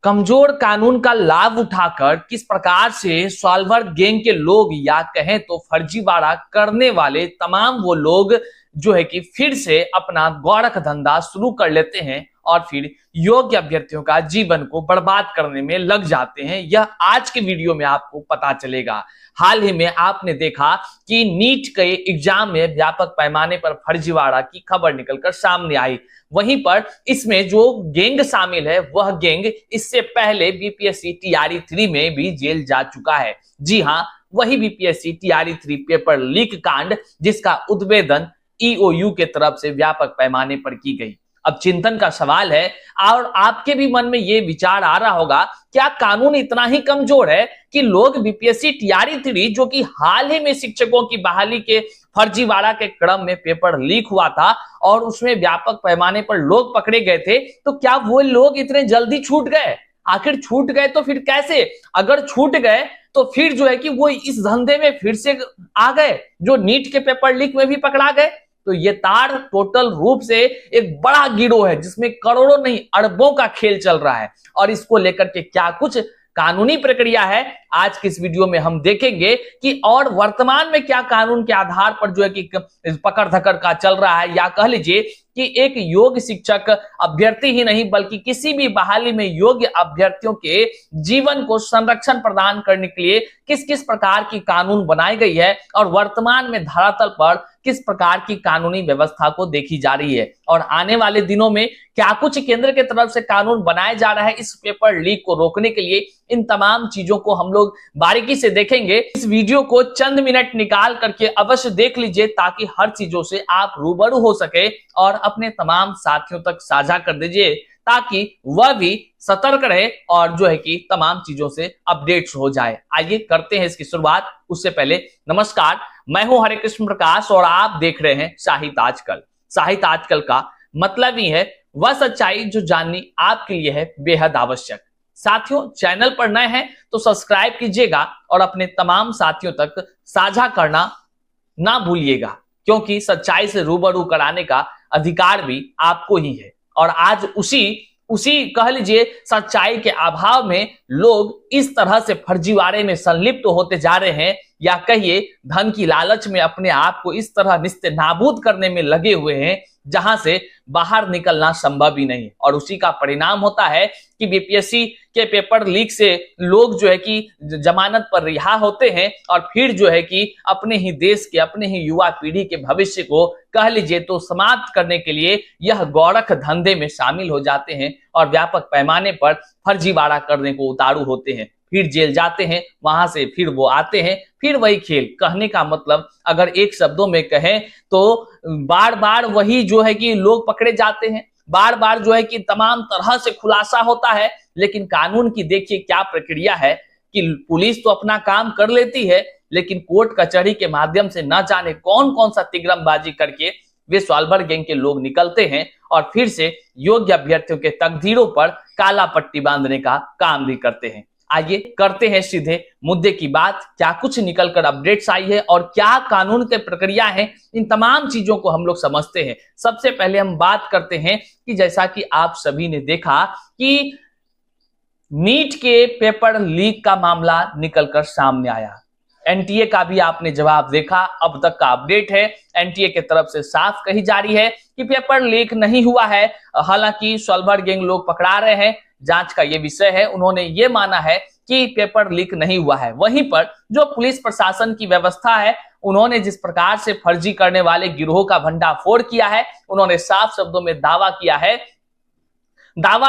कमजोर कानून का लाभ उठाकर किस प्रकार से सॉल्वर गैंग के लोग या कहें तो फर्जीवाड़ा करने वाले तमाम वो लोग जो है कि फिर से अपना गौरख धंधा शुरू कर लेते हैं और फिर योग्य अभ्यर्थियों का जीवन को बर्बाद करने में लग जाते हैं, यह आज के वीडियो में आपको पता चलेगा। हाल ही में आपने देखा कि नीट के एग्जाम में व्यापक पैमाने पर फर्जीवाड़ा की खबर निकलकर सामने आई। वहीं पर इसमें जो गैंग शामिल है वह गैंग इससे पहले बीपीएससी टीआरई 3 में भी जेल जा चुका है। जी हां, वही बीपीएससी टीआरई 3 पेपर लीक कांड जिसका उद्भेदन ईओयू के तरफ से व्यापक पैमाने पर की गई। अब चिंतन का सवाल है और आपके भी मन में यह विचार आ रहा होगा, क्या कानून इतना ही कमजोर है कि लोग बीपीएससी टीआरई 3 जो कि हाल ही में शिक्षकों की बहाली के फर्जीवाड़ा के क्रम में पेपर लीक हुआ था और उसमें व्यापक पैमाने पर लोग पकड़े गए थे, तो क्या वो लोग इतने जल्दी छूट गए? आखिर छूट गए तो फिर कैसे? अगर छूट गए तो फिर जो है कि वो इस धंधे में फिर से आ गए जो नीट के पेपर लीक में भी पकड़ा गए। तो ये तार टोटल रूप से एक बड़ा गिरोह है जिसमें करोड़ों नहीं अरबों का खेल चल रहा है और इसको लेकर के क्या कुछ कानूनी प्रक्रिया है आज की इस वीडियो में हम देखेंगे कि और वर्तमान में क्या कानून के आधार पर जो है कि पकड़ धकड़ का चल रहा है, या कह लीजिए कि एक योग्य शिक्षक अभ्यर्थी ही नहीं बल्कि किसी भी बहाली में योग्य अभ्यर्थियों के जीवन को संरक्षण प्रदान करने के लिए किस किस प्रकार की कानून बनाई गई है और वर्तमान में धरातल पर किस प्रकार की कानूनी व्यवस्था को देखी जा रही है और आने वाले दिनों में क्या कुछ केंद्र के तरफ से कानून बनाया जा रहा है इस पेपर लीक को रोकने के लिए। इन तमाम चीजों को हम लोग बारीकी से देखेंगे। इस वीडियो को चंद मिनट निकाल करके अवश्य देख लीजिए ताकि हर चीजों से आप रूबरू हो सके और अपने तमाम साथियों तक साझा कर दीजिए ताकि वह भी सतर्क रहे और जो है कि तमाम चीजों से अपडेट्स हो जाए। आइए करते हैं इसकी शुरुआत। उससे पहले नमस्कार, मैं हूं हरे कृष्ण प्रकाश और आप देख रहे हैं साहित्य आजकल। साहित्य आजकल का मतलब ही है वह सच्चाई जो जाननी आपके लिए है बेहद आवश्यक। साथियों, चैनल पर नए हैं तो सब्सक्राइब कीजिएगा और अपने तमाम साथियों तक साझा करना ना भूलिएगा क्योंकि सच्चाई से रूबरू कराने का अधिकार भी आपको ही है। और आज उसी कह लीजिए सच्चाई के अभाव में लोग इस तरह से फर्जीवाड़े में संलिप्त होते जा रहे हैं या कहिए धन की लालच में अपने आप को इस तरह निस्ते नाबूद करने में लगे हुए हैं जहां से बाहर निकलना संभव ही नहीं। और उसी का परिणाम होता है कि बीपीएससी के पेपर लीक से लोग जो है कि जमानत पर रिहा होते हैं और फिर जो है कि अपने ही देश के अपने ही युवा पीढ़ी के भविष्य को कह लीजिए तो समाप्त करने के लिए यह गौरख धंधे में शामिल हो जाते हैं और व्यापक पैमाने पर फर्जीवाड़ा करने को उतारू होते हैं। फिर जेल जाते हैं, वहां से फिर वो आते हैं, फिर वही खेल। कहने का मतलब अगर एक शब्दों में कहें तो बार बार वही जो है कि लोग पकड़े जाते हैं, बार बार जो है कि तमाम तरह से खुलासा होता है। लेकिन कानून की देखिए क्या प्रक्रिया है कि पुलिस तो अपना काम कर लेती है लेकिन कोर्ट कचहरी के माध्यम से न जाने कौन कौन सा तिग्रमबाजी करके वे सॉल्वर गैंग के लोग निकलते हैं और फिर से योग्य अभ्यर्थियों के तकदीरों पर काला पट्टी बांधने का काम भी करते हैं। आइए करते हैं सीधे मुद्दे की बात। क्या कुछ निकलकर अपडेट्स आई है और क्या कानून के प्रक्रिया है, इन तमाम चीजों को हम लोग समझते हैं। सबसे पहले हम बात करते हैं कि जैसा कि आप सभी ने देखा कि नीट के पेपर लीक का मामला निकलकर सामने आया। एनटीए का भी आपने जवाब देखा, अब तक का अपडेट है एनटीए की तरफ से साफ कही जा रही है कि पेपर लीक नहीं हुआ है। हालांकि सॉल्वर गैंग लोग पकड़ा रहे हैं, जांच का ये विषय है, उन्होंने ये माना है कि पेपर लीक नहीं हुआ है। वहीं पर जो पुलिस प्रशासन की व्यवस्था है उन्होंने जिस प्रकार से फर्जी करने वाले गिरोह का भंडाफोड़ किया है, उन्होंने साफ शब्दों में दावा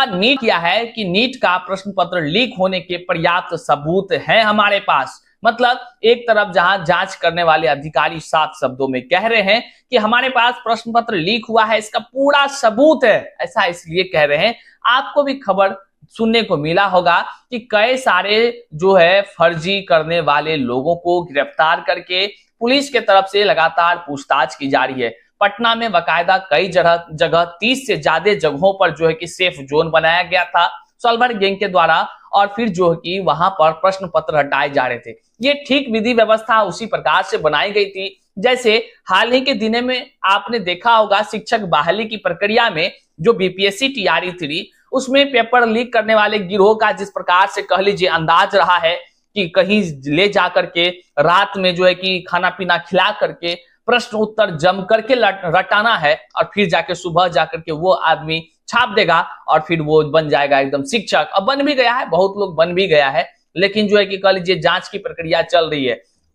नीट किया है कि नीट का प्रश्न पत्र लीक होने के पर्याप्त सबूत हैं हमारे पास। मतलब एक तरफ जहां जांच करने वाले अधिकारी साफ शब्दों में कह रहे हैं कि हमारे पास प्रश्न पत्र लीक हुआ है, इसका पूरा सबूत है, ऐसा इसलिए कह रहे हैं। आपको भी खबर सुनने को मिला होगा कि कई सारे जो है फर्जी करने वाले लोगों को गिरफ्तार करके पुलिस के तरफ से लगातार पूछताछ की जा रही है। पटना में बाकायदा कई जगह 30 से ज्यादा जगहों पर जो है कि सेफ जोन बनाया गया था सॉल्वर गैंग के द्वारा और फिर जो है कि वहां पर प्रश्न पत्र हटाए जा रहे थे। ये ठीक विधि व्यवस्था उसी प्रकार से बनाई गई थी जैसे हाल ही के दिनों में आपने देखा होगा शिक्षक बहाली की प्रक्रिया में जो बीपीएससी टीआरई 3 उसमें पेपर लीक करने वाले गिरोह का जिस प्रकार से कह लीजिए अंदाज रहा है कि कहीं ले जाकर के रात में जो है कि खाना पीना खिला करके प्रश्न उत्तर जम करके रटाना है और फिर जाके सुबह जाकर के वो आदमी छाप देगा और फिर वो बन जाएगा एकदम शिक्षक। अब बन भी गया है, बहुत लोग बन भी गया है, लेकिन जो है कि कह लीजिए जांच की प्रक्रिया चल रही है।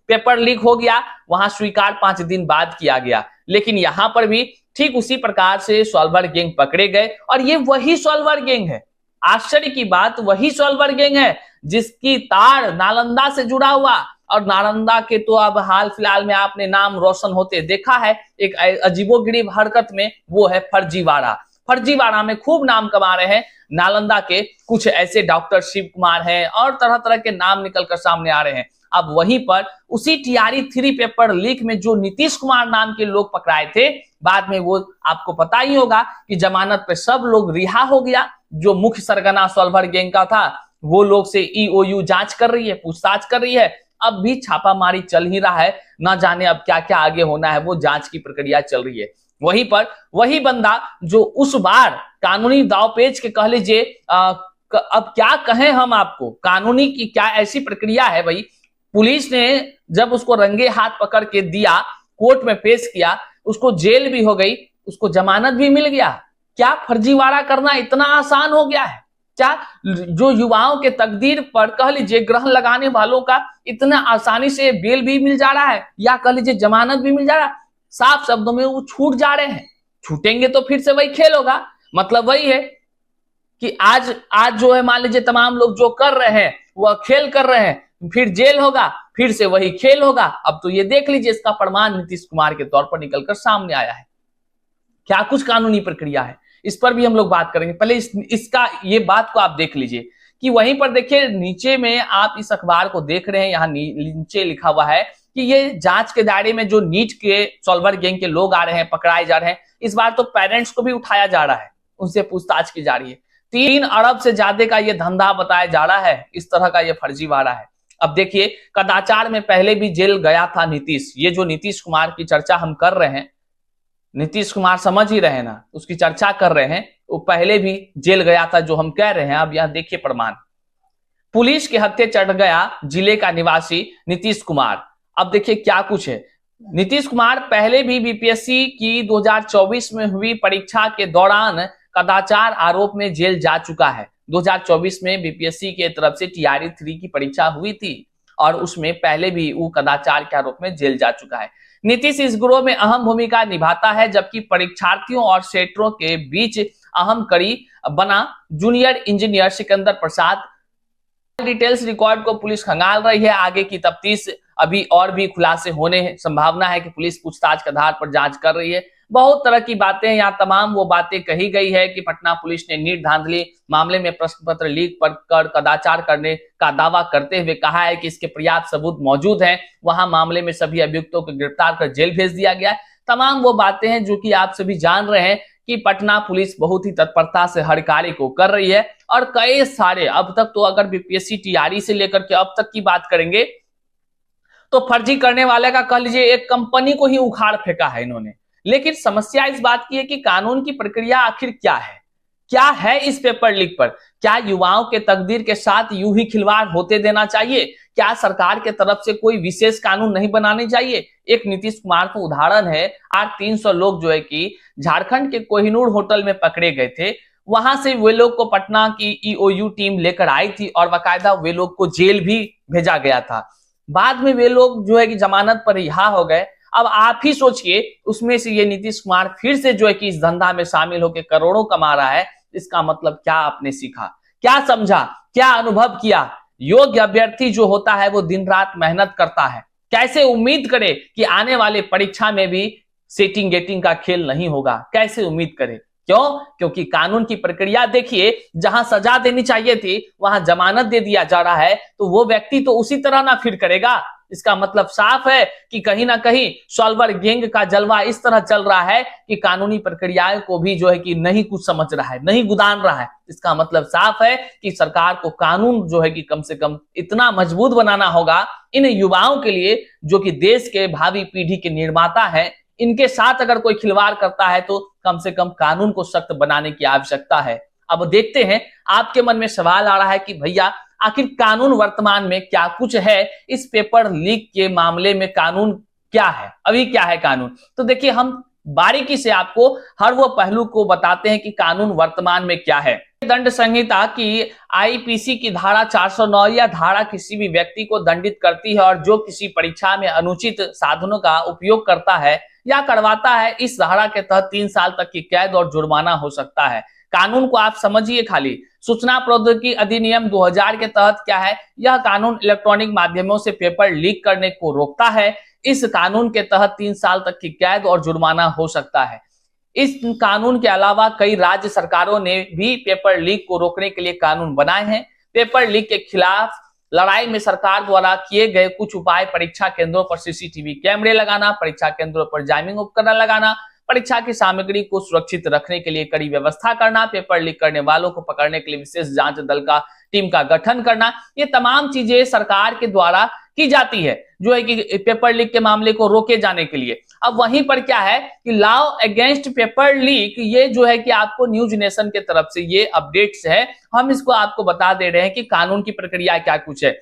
पेपर लीक हो गया, वहां स्वीकार 5 दिन बाद किया गया, लेकिन यहां पर भी ठीक उसी प्रकार से सॉल्वर गैंग पकड़े गए और ये वही सॉल्वर गैंग है। आश्चर्य की बात, वही सॉल्वर गैंग है जिसकी तार नालंदा से जुड़ा हुआ, और नालंदा के तो अब हाल फिलहाल में आपने नाम रोशन होते देखा है एक अजीबोगरीब हरकत में, वो है फर्जीवाड़ा। फर्जीवाड़ा में खूब नाम कमा रहे हैं नालंदा के कुछ ऐसे डॉक्टर शिव कुमार हैं और तरह तरह के नाम निकलकर सामने आ रहे हैं। अब वहीं पर उसी टीआरई 3 पेपर लीक में जो नीतीश कुमार नाम के लोग पकड़ाए थे, बाद में वो आपको पता ही होगा कि जमानत पे सब लोग रिहा हो गया। जो मुख्य सरगना सॉल्वर गैंग का था वो लोग से ईओयू जांच कर रही है, पूछताछ कर रही है। अब भी छापामारी चल ही रहा है, ना जाने अब क्या क्या आगे होना है, वो जांच की प्रक्रिया चल रही है। वहीं पर वही बंदा जो उस बार कानूनी दावपेच के कह लीजिए, अब क्या कहें हम आपको, कानूनी की क्या ऐसी प्रक्रिया है भाई। पुलिस ने जब उसको रंगे हाथ पकड़ के दिया, कोर्ट में पेश किया, उसको जेल भी हो गई, उसको जमानत भी मिल गया। क्या फर्जीवाड़ा करना इतना आसान हो गया है? क्या जो युवाओं के तकदीर पर कह लीजिए ग्रहण लगाने वालों का इतना आसानी से बेल भी मिल जा रहा है या कह लीजिए जमानत भी मिल जा रहा है? साफ शब्दों में वो छूट जा रहे हैं। छूटेंगे तो फिर से वही खेल होगा। मतलब वही है कि आज जो है मान लीजिए तमाम लोग जो कर रहे हैं वह खेल कर रहे हैं, फिर जेल होगा, फिर से वही खेल होगा। अब तो ये देख लीजिए इसका प्रमाण नीतीश कुमार के तौर पर निकलकर सामने आया है। क्या कुछ कानूनी प्रक्रिया है, इस पर भी हम लोग बात करेंगे। पहले इसका ये बात को आप देख लीजिए कि वहीं पर देखिए नीचे में आप इस अखबार को देख रहे हैं, यहाँ नीचे लिखा हुआ है कि ये जांच के दायरे में जो नीट के सॉल्वर गैंग के लोग आ रहे हैं, पकड़ाए जा रहे हैं, इस बार तो पेरेंट्स को भी उठाया जा रहा है, उनसे पूछताछ की जा रही है। 3 अरब से ज्यादा का ये धंधा बताया जा रहा है, इस तरह का ये फर्जीवाड़ा है। अब देखिए कदाचार में पहले भी जेल गया था नीतीश। ये जो नीतीश कुमार की चर्चा हम कर रहे हैं, नीतीश कुमार समझ ही रहे ना, उसकी चर्चा कर रहे हैं, वो पहले भी जेल गया था जो हम कह रहे हैं। अब यहां देखिए प्रमाण, पुलिस के हत्थे चढ़ गया जिले का निवासी नीतीश कुमार। अब देखिए क्या कुछ है। नीतीश कुमार पहले भी बीपीएससी की 2024 में हुई परीक्षा के दौरान कदाचार आरोप में जेल जा चुका है। 2024 में बीपीएससी के तरफ से टीआरई 3 की परीक्षा हुई थी और उसमें पहले भी वो कदाचार के आरोप में जेल जा चुका है। नीतीश इस गिरोह में अहम भूमिका निभाता है, जबकि परीक्षार्थियों और सेटरों के बीच अहम कड़ी बना जूनियर इंजीनियर सिकंदर प्रसाद। डिटेल्स रिकॉर्ड को पुलिस खंगाल रही है। आगे की तफ्तीश अभी और भी खुलासे होने संभावना है कि पुलिस पूछताछ के आधार पर जांच कर रही है। बहुत तरह की बातें यहाँ तमाम वो बातें कही गई है कि पटना पुलिस ने नीट धांधली मामले में प्रश्न पत्र लीक कर कदाचार करने का दावा करते हुए कहा है कि इसके पर्याप्त सबूत मौजूद हैं। वहां मामले में सभी अभियुक्तों को गिरफ्तार कर जेल भेज दिया गया है। तमाम वो बातें हैं जो कि आप सभी जान रहे हैं कि पटना पुलिस बहुत ही तत्परता से हर कार्य को कर रही है और कई सारे, अब तक तो अगर बीपीएससी टीआरई से लेकर के अब तक की बात करेंगे तो फर्जी करने वाले का कह लीजिए एक कंपनी को ही उखाड़ फेंका है इन्होंने। लेकिन समस्या इस बात की है कि कानून की प्रक्रिया आखिर क्या है इस पेपर लीक पर? क्या युवाओं के तकदीर के साथ यूं ही खिलवाड़ होते देना चाहिए? क्या सरकार के तरफ से कोई विशेष कानून नहीं बनाने चाहिए? एक नीतीश कुमार का उदाहरण है। 300 लोग जो है कि झारखंड के कोहिनूर होटल में पकड़े गए थे, वहां से वे लोग को पटना की ईओयू टीम लेकर आई थी और बाकायदा वे लोग को जेल भी भेजा गया था। बाद में वे लोग जो है कि जमानत पर रिहा हो गए। अब आप ही सोचिए, उसमें से ये नीतीश कुमार फिर से जो है कि इस धंधा में शामिल होकर करोड़ों कमा रहा है। इसका मतलब क्या आपने सीखा, क्या समझा, क्या अनुभव किया? योग्य अभ्यर्थी जो होता है वो दिन रात मेहनत करता है। कैसे उम्मीद करे कि आने वाले परीक्षा में भी सेटिंग गेटिंग का खेल नहीं होगा? कैसे उम्मीद करे? क्यों? क्योंकि कानून की प्रक्रिया देखिए, जहां सजा देनी चाहिए थी वहां जमानत दे दिया जा रहा है, तो वो व्यक्ति तो उसी तरह ना फिर करेगा। इसका मतलब साफ है कि कहीं ना कहीं सॉल्वर गैंग का जलवा इस तरह चल रहा है कि कानूनी प्रक्रियाओं को भी जो है कि नहीं कुछ समझ रहा है, नहीं गुदान रहा है। इसका मतलब साफ है कि सरकार को कानून जो है कि कम से कम इतना मजबूत बनाना होगा इन युवाओं के लिए, जो कि देश के भावी पीढ़ी के निर्माता है। इनके साथ अगर कोई खिलवाड़ करता है तो कम से कम कानून को सख्त बनाने की आवश्यकता है। अब देखते हैं, आपके मन में सवाल आ रहा है कि भैया आखिर कानून वर्तमान में क्या कुछ है, इस पेपर लीक के मामले में कानून क्या है, अभी क्या है कानून। तो देखिए, हम बारीकी से आपको हर वो पहलू को बताते हैं कि कानून वर्तमान में क्या है। दंड संहिता की आईपीसी की धारा 409 या धारा किसी भी व्यक्ति को दंडित करती है और जो किसी परीक्षा में अनुचित साधनों का उपयोग करता है या करवाता है, इस धारा के तहत 3 साल तक की कैद और जुर्माना हो सकता है। कानून को आप समझिए खाली। सूचना प्रौद्योगिकी अधिनियम 2000 के तहत क्या है, यह कानून इलेक्ट्रॉनिक माध्यमों से पेपर लीक करने को रोकता है। इस कानून के तहत 3 साल तक की कैद और जुर्माना हो सकता है। इस कानून के अलावा कई राज्य सरकारों ने भी पेपर लीक को रोकने के लिए कानून बनाए हैं। पेपर लीक के खिलाफ लड़ाई में सरकार द्वारा किए गए कुछ उपाय: परीक्षा केंद्रों पर सीसीटीवी कैमरे लगाना, परीक्षा केंद्रों पर जाइमिंग उपकरण लगाना, परीक्षा की सामग्री को सुरक्षित रखने के लिए कड़ी व्यवस्था करना, पेपर लीक करने वालों को पकड़ने के लिए विशेष जांच दल का टीम का गठन करना। ये तमाम चीजें सरकार के द्वारा की जाती है जो है कि पेपर लीक के मामले को रोके जाने के लिए। अब वहीं पर क्या है कि लॉ अगेंस्ट पेपर लीक, ये जो है कि आपको न्यूज नेशन के तरफ से ये अपडेट्स है, हम इसको आपको बता दे रहे हैं कि कानून की प्रक्रिया क्या कुछ है।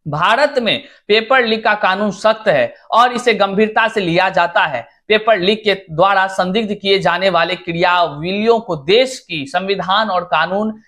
भारत में पेपर लीक का कानून सख्त है और इसे गंभीरता से लिया जाता है। पेपर लीक के द्वारा संदिग्ध किए जाने वाले क्रियाविलियों को देश की संविधान और कानून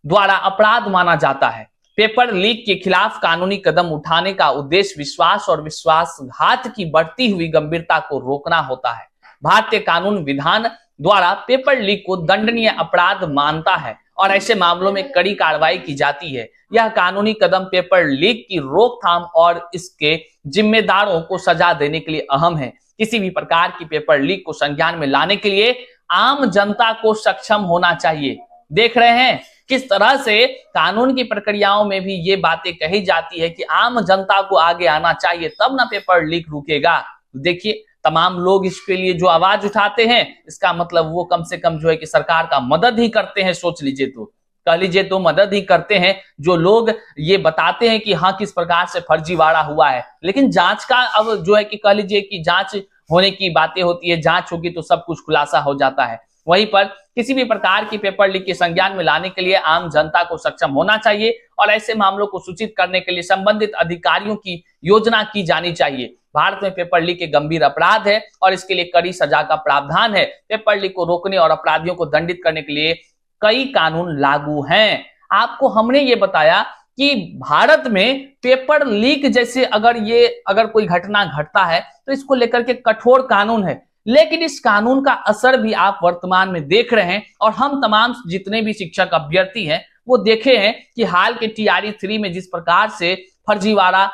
द्वारा अपराध माना जाता है। पेपर लीक के खिलाफ कानूनी कदम उठाने का उद्देश्य विश्वास और विश्वासघात की बढ़ती हुई गंभीरता को रोकना होता है। भारतीय कानून विधान द्वारा पेपर लीक को दंडनीय अपराध मानता है और ऐसे मामलों में कड़ी कार्रवाई की जाती है। यह कानूनी कदम पेपर लीक की रोकथाम और इसके जिम्मेदारों को सजा देने के लिए अहम है। किसी भी प्रकार की पेपर लीक को संज्ञान में लाने के लिए आम जनता को सक्षम होना चाहिए। देख रहे हैं किस तरह से कानून की प्रक्रियाओं में भी ये बातें कही जाती है कि आम जनता को आगे आना चाहिए, तब ना पेपर लीक रुकेगा। देखिए, तमाम लोग इसके लिए जो आवाज उठाते हैं, इसका मतलब वो कम से कम जो है कि सरकार का मदद ही करते हैं। सोच लीजिए, तो कह लीजिए तो मदद ही करते हैं जो लोग ये बताते हैं कि हाँ किस प्रकार से फर्जीवाड़ा हुआ है। लेकिन जांच का अब जो है कि कह लीजिए कि जांच होने की बातें होती है, जांच होगी तो सब कुछ खुलासा हो जाता है। वहीं पर किसी भी प्रकार की पेपर लीक के संज्ञान में लाने के लिए आम जनता को सक्षम होना चाहिए और ऐसे मामलों को सूचित करने के लिए संबंधित अधिकारियों की योजना की जानी चाहिए। भारत में पेपर लीक एक गंभीर अपराध है और इसके लिए कड़ी सजा का प्रावधान है। पेपर लीक को रोकने और अपराधियों को दंडित करने के लिए कई कानून लागू हैं। आपको हमने ये बताया कि भारत में पेपर लीक जैसे अगर कोई घटना घटता है तो इसको लेकर के कठोर कानून है, लेकिन इस कानून का असर भी आप वर्तमान में देख रहे हैं और हम तमाम जितने भी शिक्षक अभ्यर्थी हैं वो देखे हैं कि हाल के TRE 3 में जिस प्रकार से फर्जीवाड़ा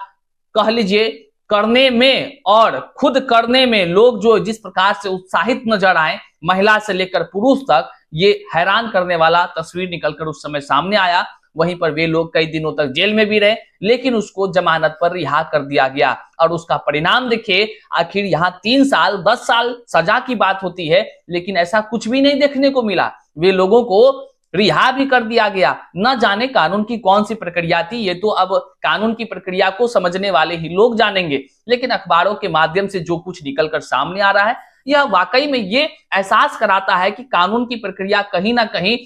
कह लीजिए करने में और खुद करने में लोग जो जिस प्रकार से उत्साहित नजर आए, महिला से लेकर पुरुष तक, ये हैरान करने वाला तस्वीर निकलकर उस समय सामने आया। वहीं पर वे लोग कई दिनों तक जेल में भी रहे, लेकिन उसको जमानत पर रिहा कर दिया गया और उसका परिणाम देखिए, आखिर यहाँ 3 साल 10 साल सजा की बात होती है, लेकिन ऐसा कुछ भी नहीं देखने को मिला। वे लोगों को रिहा भी कर दिया गया। न जाने कानून की कौन सी प्रक्रिया थी, ये तो अब कानून की प्रक्रिया को समझने वाले ही लोग जानेंगे। लेकिन अखबारों के माध्यम से जो कुछ निकलकर सामने आ रहा है, यह वाकई में ये एहसास कराता है कि कानून की प्रक्रिया कहीं ना कहीं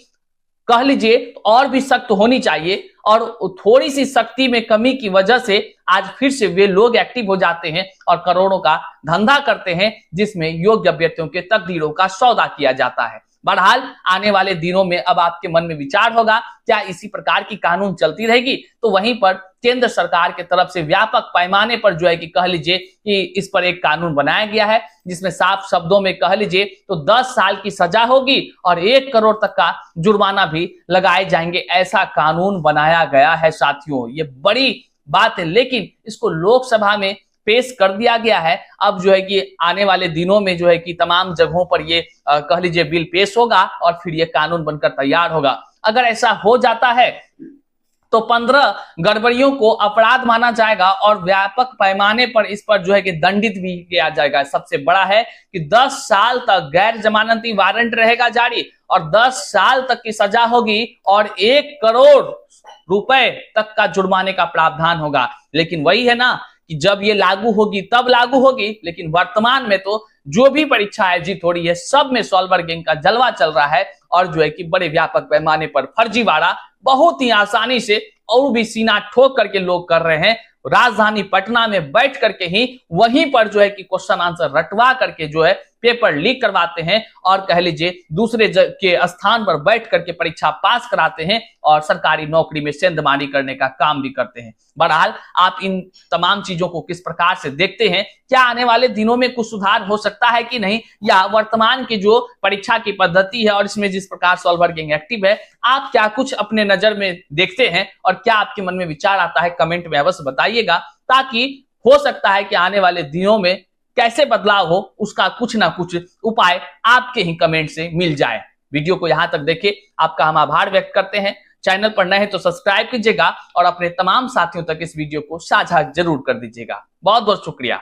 कह लीजिए और भी सख्त होनी चाहिए और थोड़ी सी सख्ती में कमी की वजह से आज फिर से वे लोग एक्टिव हो जाते हैं और करोड़ों का धंधा करते हैं, जिसमें योग्य अभ्यर्थियों के तकदीरों का सौदा किया जाता है। बहरहाल आने वाले दिनों में अब आपके मन में विचार होगा, क्या इसी प्रकार की कानून चलती रहेगी? तो वहीं पर केंद्र सरकार की तरफ से व्यापक पैमाने पर जो है कि कह लीजिए कि इस पर एक कानून बनाया गया है, जिसमें साफ शब्दों में कह लीजिए तो 10 साल की सजा होगी और 1 करोड़ तक का जुर्माना भी लगाए जाएंगे। ऐसा कानून बनाया गया है साथियों, ये बड़ी बात है। लेकिन इसको लोकसभा में पेश कर दिया गया है। अब जो है कि आने वाले दिनों में जो है कि तमाम जगहों पर ये कह लीजिए बिल पेश होगा और फिर ये कानून बनकर तैयार होगा। अगर ऐसा हो जाता है तो 15 गड़बड़ियों को अपराध माना जाएगा और व्यापक पैमाने पर इस पर जो है कि दंडित भी किया जाएगा। सबसे बड़ा है कि 10 साल तक गैर जमानती वारंट रहेगा जारी और 10 साल तक की सजा होगी और 1 करोड़ रुपए तक का जुर्माने का प्रावधान होगा। लेकिन वही है ना कि जब ये लागू होगी तब लागू होगी, लेकिन वर्तमान में तो जो भी परीक्षा आयोजित हो रही है सब में सॉल्वर गैंग का जलवा चल रहा है और जो है कि बड़े व्यापक पैमाने पर फर्जीवाड़ा बहुत ही आसानी से और भी सीना ठोक करके लोग कर रहे हैं। राजधानी पटना में बैठ करके ही वहीं पर जो है कि क्वेश्चन आंसर रटवा करके जो है पेपर लीक करवाते हैं और कह लीजिए दूसरे के स्थान पर बैठ करके परीक्षा पास कराते हैं और सरकारी नौकरी में सेंधमारी करने का काम भी करते हैं। बहरहाल आप इन तमाम चीजों को किस प्रकार से देखते हैं? क्या आने वाले दिनों में कुछ सुधार हो सकता है कि नहीं, या वर्तमान की जो परीक्षा की पद्धति है और इसमें जिस प्रकार सॉल्वर गैंग एक्टिव है, आप क्या कुछ अपने नजर में देखते हैं और क्या आपके मन में विचार आता है? कमेंट में अवश्य बताइएगा, ताकि हो सकता है कि आने वाले दिनों में कैसे बदलाव हो उसका कुछ ना कुछ उपाय आपके ही कमेंट से मिल जाए। वीडियो को यहां तक देखे आपका हम आभार व्यक्त करते हैं। चैनल पर नए हैं तो सब्सक्राइब कीजिएगा और अपने तमाम साथियों तक इस वीडियो को साझा जरूर कर दीजिएगा। बहुत बहुत शुक्रिया।